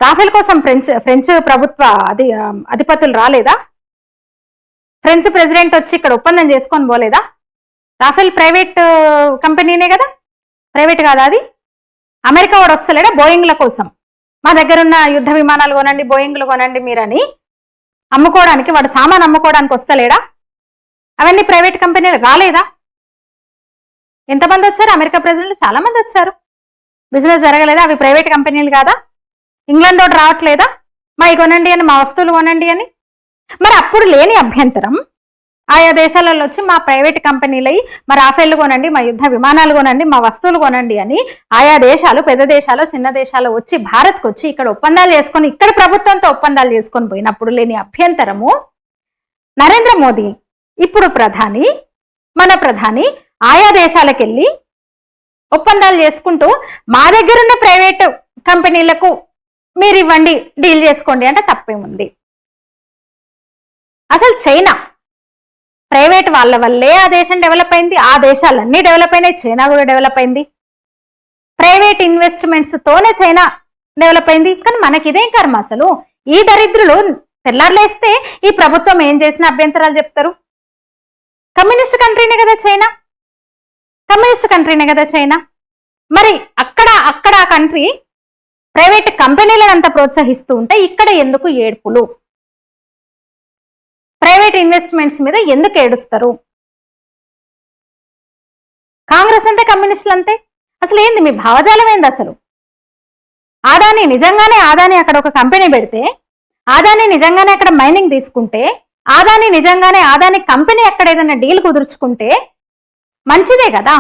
Rafale కోసం French ప్రభుత్వ అధిపతులు రాలేదా? ఫ్రెంచ్ ప్రెసిడెంట్ వచ్చి ఇక్కడ ఒప్పందం చేసుకొని పోలేదా? రాఫెల్ ప్రైవేట్ కంపెనీనే కదా, ప్రైవేట్ కాదా అది? అమెరికా వాడు వస్తలేడా బోయింగ్ల కోసం? మా దగ్గర ఉన్న యుద్ధ విమానాలు కొనండి, బోయింగ్లు కొనండి మీరని అమ్ముకోవడానికి, వాడు సామాన్ అమ్ముకోవడానికి వస్తలేడా? అవన్నీ ప్రైవేట్ కంపెనీలు రాలేదా? ఎంతమంది వచ్చారు? అమెరికా ప్రెసిడెంట్లు చాలా మంది వచ్చారు. బిజినెస్ జరగలేదా? అవి ప్రైవేట్ కంపెనీలు కాదా? ఇంగ్లాండ్ వాడు రావట్లేదా మా కొనండి అని, మా వస్తువులు కొనండి అని? మరి అప్పుడు లేని అభ్యంతరం ఆయా దేశాలలో వచ్చి మా ప్రైవేట్ కంపెనీలై మా రాఫెల్లు కొనండి, మా యుద్ధ విమానాలు కొనండి, మా వస్తువులు కొనండి అని ఆయా దేశాలు, పెద్ద దేశాలు, చిన్న దేశాలు వచ్చి భారత్కు వచ్చి ఇక్కడ ఒప్పందాలు చేసుకొని, ఇక్కడ ప్రభుత్వంతో ఒప్పందాలు చేసుకొని పోయినప్పుడు లేని అభ్యంతరము నరేంద్ర మోదీ ఇప్పుడు ప్రధాని, మన ప్రధాని ఆయా దేశాలకు వెళ్ళి ఒప్పందాలు చేసుకుంటూ మా దగ్గరున్న ప్రైవేటు కంపెనీలకు మీరు ఇవ్వండి, డీల్ చేసుకోండి అంటే తప్పేముంది? అసలు చైనా ప్రైవేట్ వాళ్ళ వల్లే ఆ దేశం డెవలప్ అయింది, ఆ దేశాలన్నీ డెవలప్ అయినాయి, చైనా కూడా డెవలప్ అయింది. ప్రైవేట్ ఇన్వెస్ట్మెంట్స్ తోనే చైనా డెవలప్ అయింది. కానీ మనకి ఇదేం కర్మ అసలు? ఈ దరిద్రులు తెల్లారులేస్తే ఈ ప్రభుత్వం ఏం చేసిన అభ్యంతరాలు చెప్తారు. కమ్యూనిస్ట్ కంట్రీనే కదా చైనా, కమ్యూనిస్ట్ కంట్రీనే కదా చైనా. మరి అక్కడ ఆ కంట్రీ ప్రైవేట్ కంపెనీలను అంతా ప్రోత్సహిస్తూ ఉంటే ఇక్కడ ఎందుకు ఏడ్పులు? ప్రైవేట్ ఇన్వెస్ట్మెంట్స్ మీద ఎందుకు ఏడుస్తారు? కాంగ్రెస్ అంతే, కమ్యూనిస్టులు అంతే. అసలు ఏంది మీ భావజాలం ఏంది అసలు? ఆదాని అక్కడ ఒక కంపెనీ పెడితే, ఆదాని నిజంగానే అక్కడ మైనింగ్ తీసుకుంటే, ఆదాని కంపెనీ అక్కడ ఏదైనా డీల్ కుదుర్చుకుంటే మంచిదే కదా.